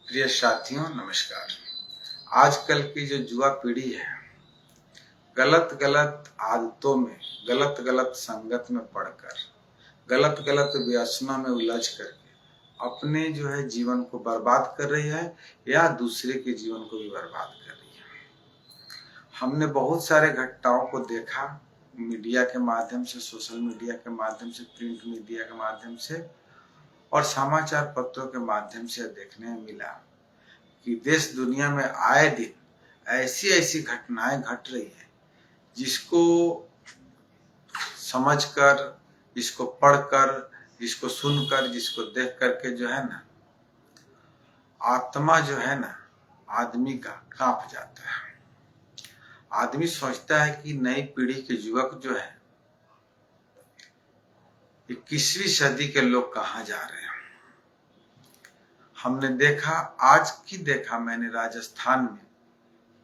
प्रिय साथियों नमस्कार। आजकल की जो युवा पीढ़ी है गलत गलत आदतों में, गलत गलत संगत में पढ़कर, गलत गलत व्यसनों में उलझ करके अपने जो है जीवन को बर्बाद कर रही है या दूसरे के जीवन को भी बर्बाद कर रही है। हमने बहुत सारे घटनाओं को देखा मीडिया के माध्यम से, सोशल मीडिया के माध्यम से, प्रिंट मीडिया के माध्यम से और समाचार पत्रों के माध्यम से देखने में मिला कि देश दुनिया में आए दिन ऐसी ऐसी घटनाएं घट रही है जिसको समझकर, जिसको पढ़कर, जिसको सुनकर, जिसको देख करके जो है ना आत्मा जो है ना आदमी का कांप जाता है। आदमी सोचता है कि नई पीढ़ी के युवक जो है 21वीं सदी के लोग कहाँ जा रहे हैं। हमने देखा, आज की देखा मैंने राजस्थान में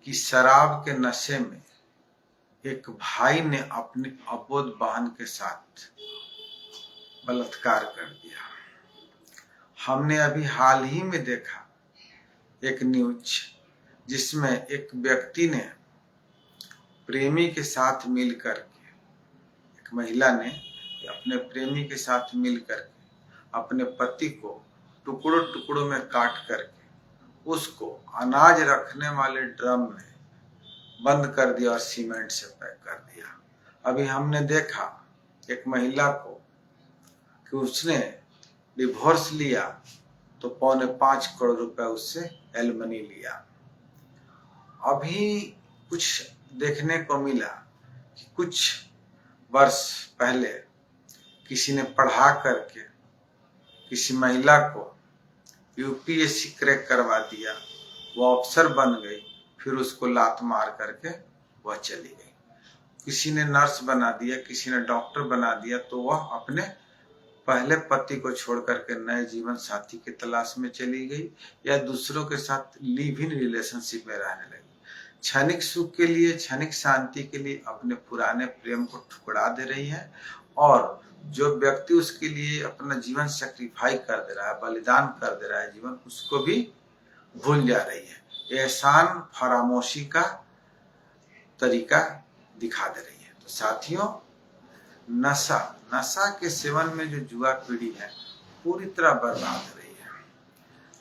कि शराब के नशे में एक भाई ने अपनी अबोध बहन के साथ बलात्कार कर दिया। हमने अभी हाल ही में देखा एक न्यूज जिसमें एक व्यक्ति ने प्रेमी के साथ मिलकर के, एक महिला ने अपने प्रेमी के साथ मिलकर के अपने पति को टुकड़ों टुकड़ों में काट करके उसको अनाज रखने वाले ड्रम में बंद कर दिया और सीमेंट से पैक कर दिया। अभी हमने देखा एक महिला को कि उसने डिवोर्स लिया तो 4.25 करोड़ रुपए उससे एलिमनी लिया। अभी कुछ देखने को मिला कि कुछ वर्ष पहले किसी ने पढ़ा करके किसी महिला को यूपीएससी क्रैक करवा दिया, वो अफसर बन गई, फिर उसको लात मार करके वह चली गई। किसी ने नर्स बना दिया, किसी ने डॉक्टर बना दिया, तो वह अपने पहले पति को छोड़ करके नए जीवन साथी की तलाश में चली गई या दूसरों के साथ लिव इन रिलेशनशिप में रहने लगी। क्षणिक सुख के लिए, क्षणिक शांति के लिए अपने पुराने प्रेम को ठुकरा दे रही है और जो व्यक्ति उसके लिए अपना जीवन सेक्रीफाई कर दे रहा है, बलिदान कर दे रहा है जीवन, उसको भी भूल जा रही है। एहसान फरामोशी का तरीका दिखा दे रही है। तो साथियों, नशा के सेवन में जो युवा पीढ़ी है पूरी तरह बर्बाद हो रही है।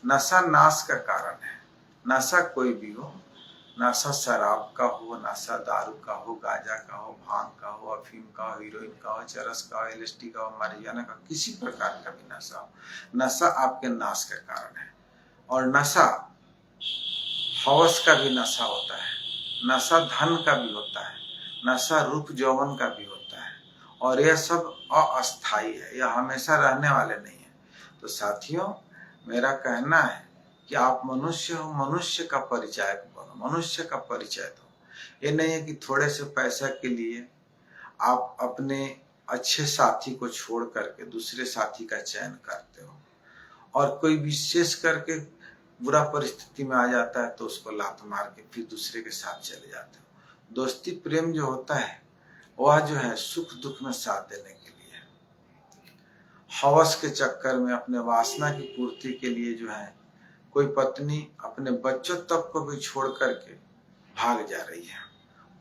नशा नाश का कारण है। नशा कोई भी हो, नशा शराब का हो, नशा दारू का हो, गांजा का हो, भांग का हो, अफीम का हो, हीरोइन का हो, चरस का हो, एलएसडी का हो, मारिजुआना का, किसी प्रकार का भी नशा हो, नशा आपके नाश का कारण है। और नशा हवस का भी नशा होता है, नशा धन का भी होता है, नशा रूप यौवन का भी होता है और यह सब अस्थायी है, यह हमेशा रहने वाले नहीं है। तो साथियों, मेरा कहना है कि आप मनुष्य हो, मनुष्य का परिचय बनो, मनुष्य का परिचय दो। ये नहीं है कि थोड़े से पैसा के लिए आप अपने अच्छे साथी को छोड़ करके दूसरे साथी का चयन करते हो और कोई विशेष करके बुरा परिस्थिति में आ जाता है तो उसको लात मार के फिर दूसरे के साथ चले जाते हो। दोस्ती प्रेम जो होता है वह जो है सुख दुख में साथ देने के लिए, हवस के चक्कर में अपने वासना की पूर्ति के लिए जो है कोई पत्नी अपने बच्चों तक को भी छोड़ करके भाग जा रही है,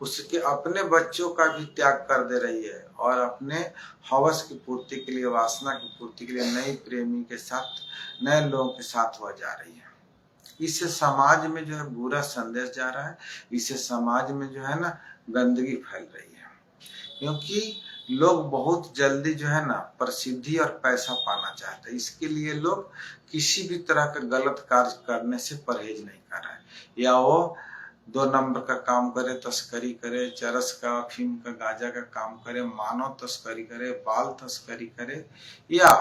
उसके अपने बच्चों का भी त्याग कर दे रही है और अपने हवस की पूर्ति के लिए, वासना की पूर्ति के लिए नई प्रेमी के साथ, नए लोगों के साथ वह जा रही है। इससे समाज में जो है बुरा संदेश जा रहा है, इससे समाज में जो है ना गंदगी फैल रही है, क्योंकि लोग बहुत जल्दी जो है ना प्रसिद्धि और पैसा पाना चाहते हैं। इसके लिए लोग किसी भी तरह का गलत कार्य करने से परहेज नहीं कर रहे हैं, या वो 2 नंबर का काम करे, तस्करी करे, चरस का, अफीम का, गांजा का काम करे, मानव तस्करी करे, बाल तस्करी करे, या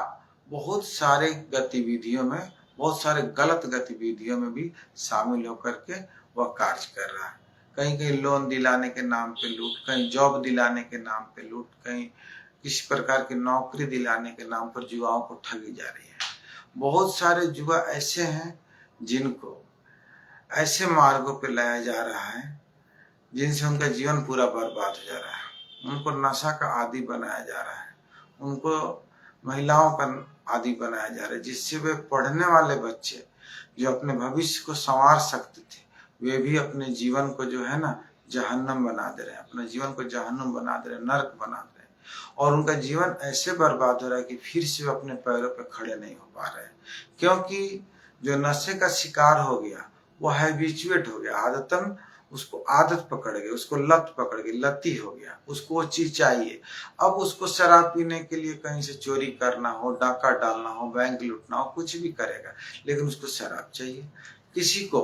बहुत सारे गतिविधियों में, बहुत सारे गलत गतिविधियों में भी शामिल होकर के वह कार्य कर रहा है। कहीं कहीं लोन दिलाने के नाम पे लूट, कहीं जॉब दिलाने के नाम पे लूट, कहीं किसी प्रकार की नौकरी दिलाने के नाम पर युवाओं को ठगी जा रही है। बहुत सारे युवा ऐसे हैं जिनको ऐसे मार्गों पे लाया जा रहा है जिनसे उनका जीवन पूरा बर्बाद हो जा रहा है। उनको नशा का आदी बनाया जा रहा है, उनको महिलाओं का आदि बनाया जा रहा है, जिससे वे पढ़ने वाले बच्चे जो अपने भविष्य को संवार सकते थे, वे भी अपने जीवन को जो है ना जहन्नम बना दे रहे हैं, अपने जीवन को जहन्नम बना दे रहे हैं, नर्क बना दे रहे हैं, और उनका जीवन ऐसे बर्बाद हो रहा है कि फिर से वे अपने पैरों पर खड़े नहीं हो पा रहे हैं। क्योंकि जो नशे का शिकार हो गया वो हैबिचुएट हो गया, आदतन उसको आदत पकड़ गई, उसको लत पकड़ गई, लती हो गया, उसको वो चीज चाहिए। अब उसको शराब पीने के लिए कहीं से चोरी करना हो, डाका डालना हो, बैंक लूटना हो, कुछ भी करेगा, लेकिन उसको शराब चाहिए। किसी को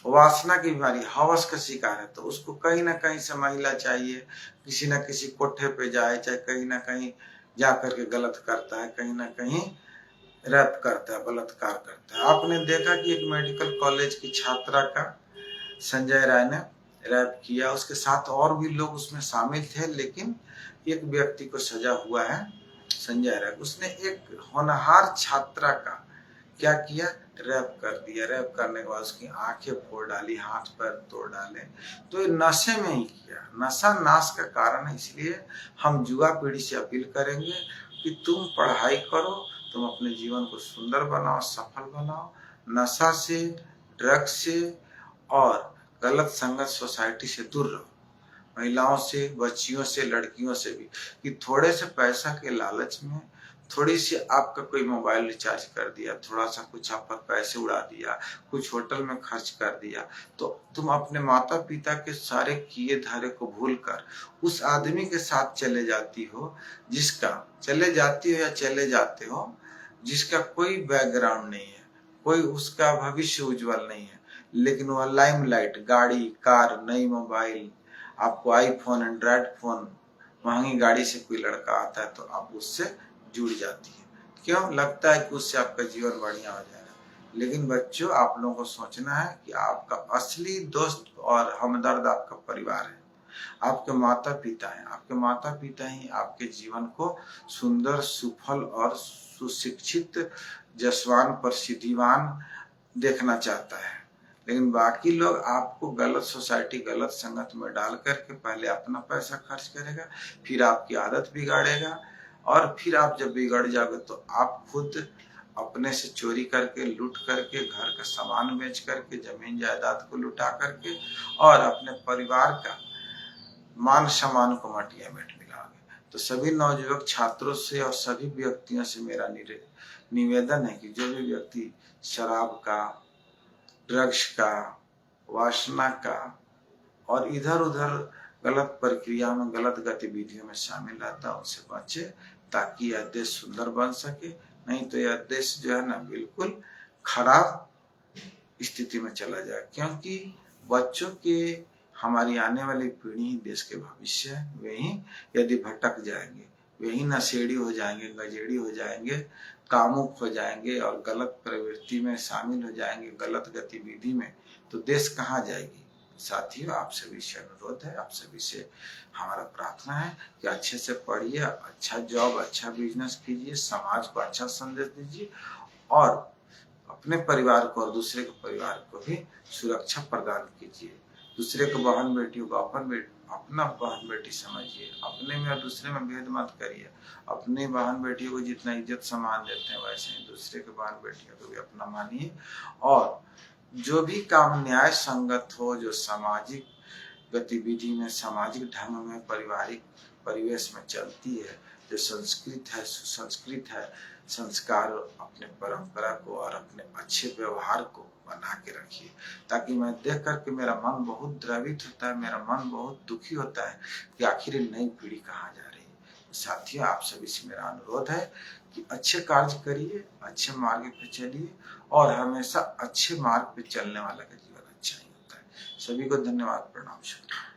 वासना की बीमारी, हवस का शिकार है, तो उसको कहीं ना कहीं से महिला चाहिए, किसी न किसी कोठे पे जाए, चाहे कहीं ना कहीं जा करके गलत करता है, कहीं ना कहीं रैप करता है, बलात्कार करता है। आपने देखा कि एक मेडिकल कॉलेज की छात्रा का संजय राय ने रैप किया, उसके साथ और भी लोग उसमें शामिल थे, लेकिन एक व्यक्ति को सजा हुआ है, संजय राय। उसने एक होनहार छात्रा का क्या किया, रैप कर दिया। रैप करने के बाद उसकी आंखें फोड़ डाली, हाथ पैर तोड़ डाले। तो ये नशे में ही किया। नशा नाश का कारण है। इसलिए हम युवा पीढ़ी से अपील करेंगे कि तुम पढ़ाई करो, तुम अपने जीवन को सुंदर बनाओ, सफल बनाओ। नशा से, ड्रग्स से और गलत संगत सोसाइटी से दूर रहो। महिलाओं से, बच्चियों से, लड़कियों से भी, कि थोड़े से पैसा के लालच में, थोड़ी सी आपका कोई मोबाइल रिचार्ज कर दिया, थोड़ा सा कुछ आप पर पैसे उड़ा दिया, कुछ होटल में खर्च कर दिया, तो तुम अपने माता पिता के सारे किए धारे को भूलकर उस आदमी के साथ चले जाती हो, चले जाती हो या चले जाते हो, जिसका कोई बैकग्राउंड नहीं है, कोई उसका भविष्य उज्जवल नहीं है, लेकिन वह लाइमलाइट, गाड़ी, कार, नई मोबाइल, आपको आईफोन, एंड्रॉइड फोन, महंगी गाड़ी से कोई लड़का आता है तो आप उससे जुड़ जाती है। क्यों? लगता है कि उससे आपका जीवन बढ़िया हो जाएगा। लेकिन बच्चों, आप लोगों को सोचना है कि आपका असली दोस्त और हमदर्द आपका परिवार है, आपके माता पिता हैं। आपके माता पिता ही आपके जीवन को सुंदर, सुफल और सुशिक्षित, जसवान, प्रसिद्धिवान देखना चाहता है। लेकिन बाकी लोग आपको गलत सोसाइटी, गलत संगत में डाल करके पहले अपना पैसा खर्च करेगा, फिर आपकी आदत बिगाड़ेगा, और फिर आप जब बिगड़ जाओगे तो आप खुद अपने से चोरी करके, लूट करके, घर का सामान बेच करके, जमीन जायदाद को लुटा करके और अपने परिवार का मान सम्मान को मटिया मेट मिलाओगे। तो सभी नवयुवक छात्रों से और सभी व्यक्तियों से मेरा निवेदन है कि जो भी व्यक्ति शराब का, ड्रग्स का, वासना का और इधर उधर गलत प्रक्रिया में, गलत गतिविधियों में शामिल रहता है, उनसे बचे, ताकि यह देश सुंदर बन सके। नहीं तो यह देश जो है ना बिल्कुल खराब स्थिति में चला जाए। क्योंकि बच्चों के, हमारी आने वाली पीढ़ी ही देश के भविष्य है। वे ही यदि भटक जाएंगे, वे ही नशेड़ी हो जाएंगे, गजेड़ी हो जाएंगे, कामुक हो जाएंगे और गलत प्रवृत्ति में शामिल हो जाएंगे, गलत गतिविधि में, तो देश कहाँ जाएगी। साथियों, आप सभी से अनुरोध है, आप सभी से हमारा प्रार्थना है कि अच्छे से पढ़िए, अच्छा जॉब, अच्छा बिजनेस कीजिए, समाज को अच्छा संदेश दीजिए और अपने परिवार को और दूसरे के परिवार को भी सुरक्षा प्रदान कीजिए। दूसरे के बहन बेटियों को अपना बहन बेटी समझिए। अपने में और दूसरे में भेद मत करिए। अपने बहन बेटियों को जितना इज्जत सम्मान देते हैं, वैसे ही दूसरे के बहन बेटियों को भी अपना मानिए। और जो भी काम न्याय संगत हो, जो सामाजिक गतिविधि में, सामाजिक ढंग में, पारिवारिक परिवेश में चलती है, जो संस्कृत है, सुसंस्कृत है, संस्कार, अपने परंपरा को और अपने अच्छे व्यवहार को बना के रखिए। ताकि मैं देख करके मेरा मन बहुत द्रवित होता है, मेरा मन बहुत दुखी होता है कि आखिर नई पीढ़ी कहाँ जा रही है। साथियों, आप सभी से मेरा अनुरोध है कि अच्छे कार्य करिए, अच्छे मार्ग पे चलिए और हमेशा अच्छे मार्ग पे चलने वाला का जीवन अच्छा ही होता है। सभी को धन्यवाद, प्रणाम, शुक्रिया।